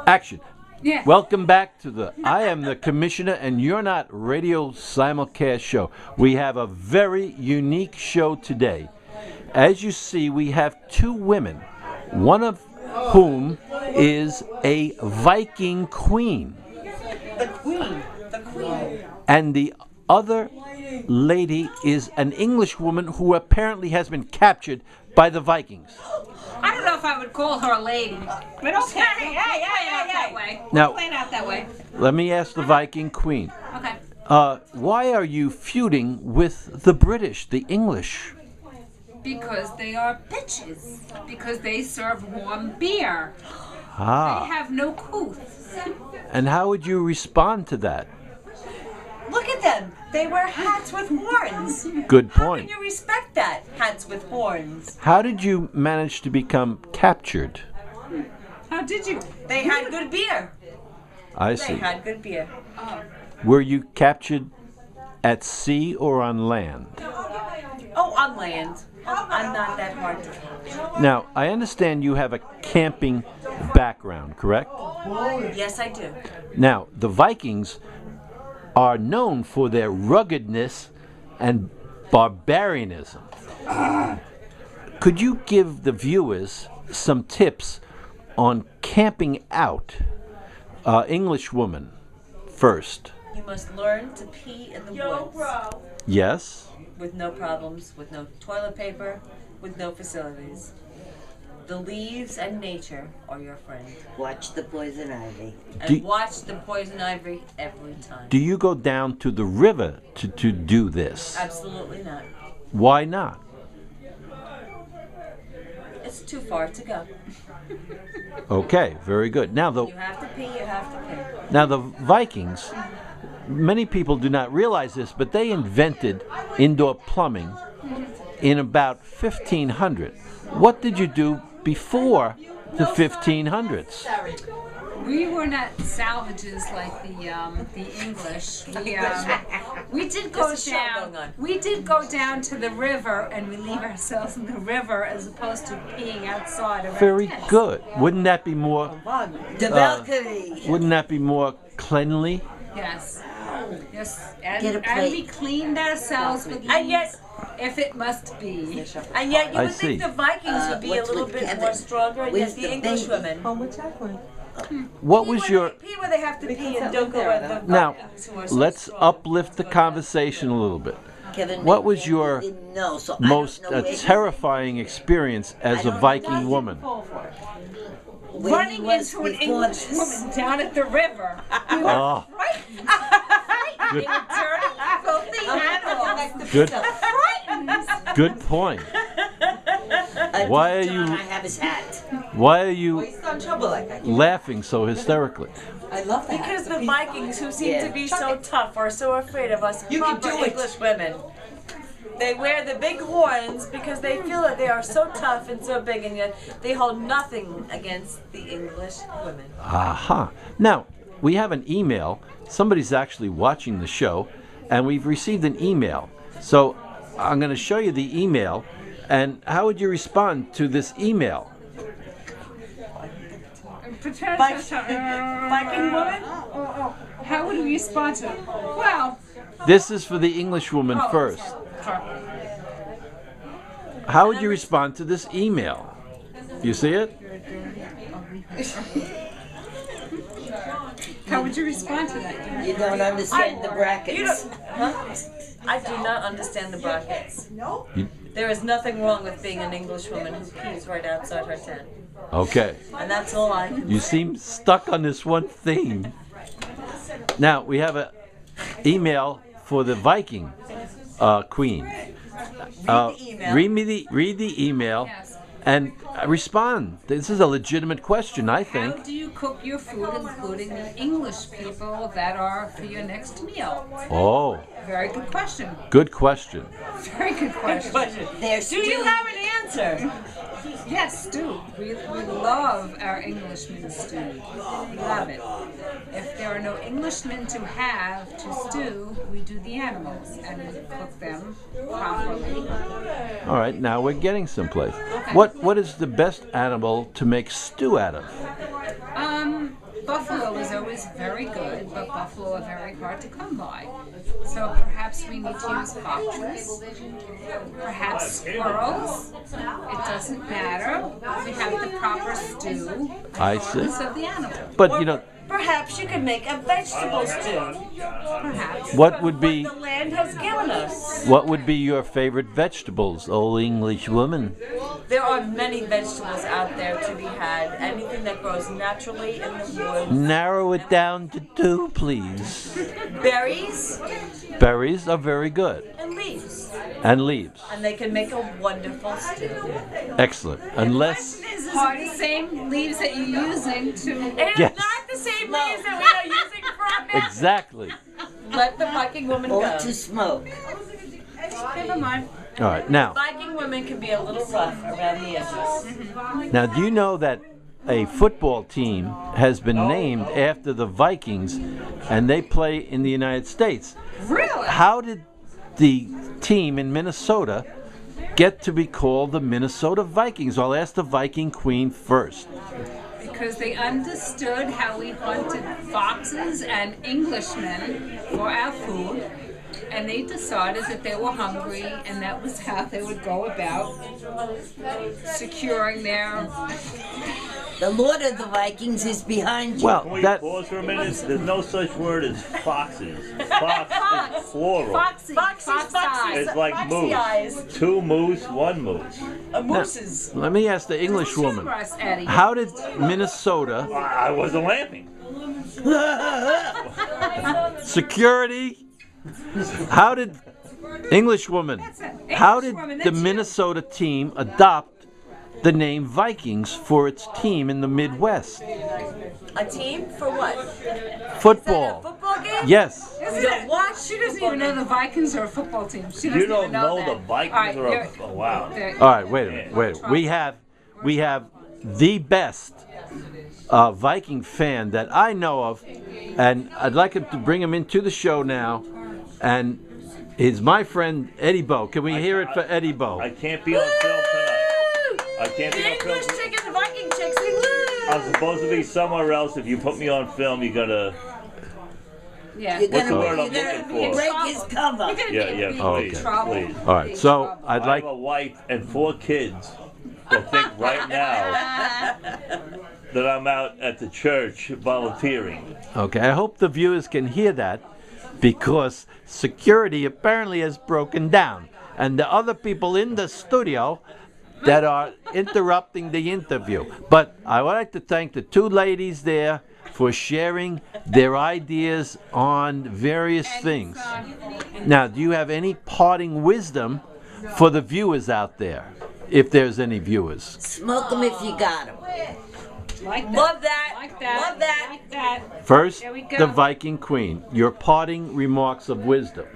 Action. Yeah. Welcome back to the I Am the Commissioner and You're Not radio simulcast show. We have a very unique show today. As you see, we have two women, one of whom is a Viking queen. The queen. The queen. And the other lady is an English woman who apparently has been captured by the Vikings. I don't know if I would call her a lady, but okay. Yeah. Now, Plan out that way. let me ask the Viking queen. Okay. Why are you feuding with the British, the English? Because they are bitches. Because they serve warm beer. They Ah, have no couth. and how would you respond to that? Look at them. They wear hats with horns. Good How point. can you respect that? Hats with horns. How did you manage to become captured? How did you? They had good beer. I They see. had good beer. Were you captured at sea or on land? Oh, on land. I'm not that hard to capture. Now, I understand you have a camping background, correct? Yes, I do. Now, the Vikings are known for their ruggedness and barbarianism. Could you give the viewers some tips on camping out? English woman, first. You must learn to pee in the woods Yes? with no problems, with no toilet paper, with no facilities. The leaves and nature are your friend. Watch the poison ivy. And Do- watch the poison ivy every time. Do you go down to the river to do this? Absolutely not. Why not? It's too far to go. Okay, very good. Now You have to pee, you have to pee. the Vikings, many people do not realize this, but they invented indoor plumbing in about 1500. What did you do before the 1500s? We were not salvages like the English. We did go There's a show down. going on. We did go down to the river and relieve ourselves in the river as opposed to peeing outside of our Very tents. good. Wouldn't that be more? The balcony. Wouldn't that be more cleanly? Yes. Yes. Get a And plate. we cleaned ourselves with And yet, leaves, if it must be. and yet you I would think see. the Vikings would be a what's little with bit Kevin? more stronger, and Where's yet the the English baby? women What was your? pee where they have to pee and don't go where the Now, Vikings who are so let's strong. uplift the conversation a little bit. Kevin What maybe was your didn't know, so I most don't know where he- terrifying experience as a Viking woman? where he Running was into an before English this. woman down at the river. Oh, good, Dirty, filthy animals. good, Frightened. good point. I Why think are you- John, I have his hat. Why are you He's got trouble like that. laughing so hysterically? I love that. Because the Vikings, who seem Yeah. to be so tough, are so afraid of us You can proper do it. English women. They wear the big horns because they feel that they are so tough and so big, and yet they hold nothing against the English women. Aha. Now, we have an email. Somebody's actually watching the show, and we've received an email. So I'm going to show you the email, and how would you respond to this email? Viking woman? How would we respond to it? Well, This is for the English woman first. How would you respond to this email? You see it? how would you respond to that? You don't understand the You brackets. don't, huh? I do not understand the brackets. You- There is nothing wrong with being an English woman who pees right outside her tent. Okay. And that's all I can You seem stuck on this one thing. Now, we have an email for the Viking queen. Read the email Yes. and respond. This is a legitimate question, I How think. do you cook your food, including the English people that are for your next meal? Oh, Very good question. good question. Very good question. There's Do you have an answer? Yes, stew. We love our Englishman stew. We love it. If there are no Englishmen to have to stew, we do the animals and we cook them properly. All right, now we're getting someplace. What is the best animal to make stew out of? buffalo is always very good, but buffalo are very hard to come by. So perhaps we need to use foxes, perhaps squirrels. It doesn't matter. We have the proper stew. I see. Of the animal. But, you know, Perhaps you could make a vegetable stew. Perhaps. what would be The land has given us. what would be your favorite vegetables, old English woman? There are many vegetables out there to be had. Anything that grows naturally in the woods. Narrow it down to two, please. Berries Berries are very good. and leaves. And leaves. And they can make a wonderful stew. Excellent. Unless, Is the same leaves that you're using to. It is Yes. not the same leaves that we are using for a mess. exactly. Let the Viking woman Or go. to smoke. Never mind. All right. Now, Viking women can be a little rough around the edges. now, do you know that a football team has been named after the Vikings, and they play in the United States? Really? How did the team in Minnesota get to be called the Minnesota Vikings? I'll ask the Viking Queen first. Because they understood how we hunted foxes and Englishmen for our food, and they decided that they were hungry, and that was how they would go about securing their. The Lord of the Vikings is behind you. Well, Can we that pause for a minute? There's no such word as foxes. Fox is plural. Foxy, foxy. It's like Foxy moose. eyes. 2 moose, 1 moose. Mooses. let me ask the English woman. Humorous, Eddie. How did Minnesota I wasn't laughing. security? How did English woman? How did Englishwoman, the that's you. Minnesota team adopt the name Vikings for its team in the Midwest? A team for what? Football. Football game? Yes. We don't watch. She doesn't even know the Vikings are a football team. She doesn't You don't even know know that. the Vikings All right, are a... you're- Oh, wow. they're- All right, wait a minute. Wait. We have the best Viking fan that I know of, and I'd like him to bring him into the show now. And it's my friend Eddie Bo. Can we hear it for Eddie Bo? I can't be on film tonight. I can't The be on English film. chick and the Viking chick say woo! I'm supposed to be somewhere else. If you put me on film, you gotta... Yeah. You're What's the gonna, word I'm you're looking gonna for? break his cover. Yeah, please, Trouble. please. All right. So I'd I like. have a wife and 4 kids that think right now that I'm out at the church volunteering. Okay. I hope the viewers can hear that, because security apparently has broken down, and the other people in the studio that are interrupting the interview. But I would like to thank the 2 ladies there for sharing their ideas on various things. Now, do you have any parting wisdom for the viewers out there, if there's any viewers? Smoke them if you got them. Like that. Love that. Like that. Love that. Like that. First, There we go. the Viking Queen, your parting remarks of wisdom.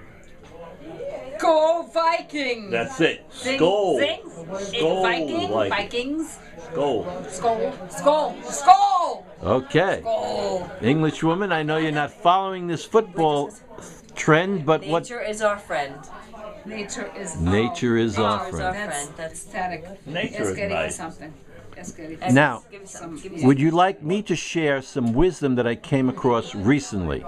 Go Vikings! That's it. Zing, Skull. zing. Skull. Viking, Like Vikings. skull. Skull. Skull. Skull. Okay. Skull. English woman, I know you're not following this football trend, but what? Nature is our friend. Nature is Nature is our Nature is our friend. friend. That's static. Nature It's is getting nice. something. It's getting Now, Give me some. Give me Yeah. some. would you like me to share some wisdom that I came across recently?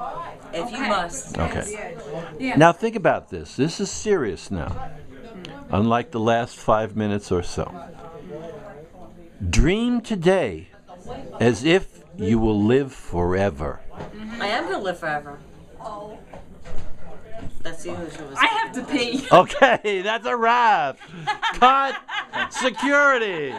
If you Okay. must. Okay. Yeah. Now think about this. This is serious now, unlike the last 5 minutes or so. Dream today as if you will live forever. I am gonna live forever. That's the English one. I have to pee. Okay, that's a wrap. Cut. Security.